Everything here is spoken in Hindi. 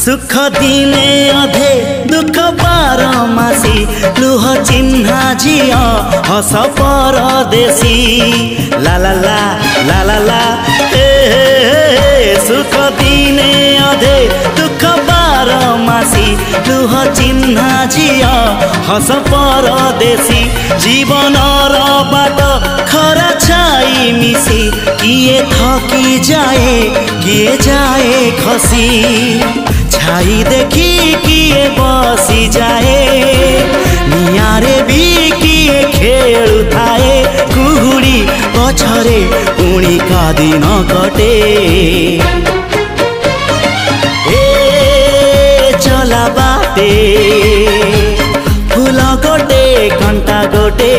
सुख दिने अधे दुख बारमासी लुह चिन्हा झिया हस परदेशी ला ला ला ला ला ला सुख दिने अधे दुख बारमासी लुह चिन्हा झिया हस परदेशी जीवन बाट खरा छाई मिसी किए थकी जाए किए जाए खसी छाई देखी किए बसी जाए नियारे भी किए खेलु थाए कुहुड़ी पछरे पुणी का दिन कटे ए चला बाटे फूल गोटे घंटा गोटे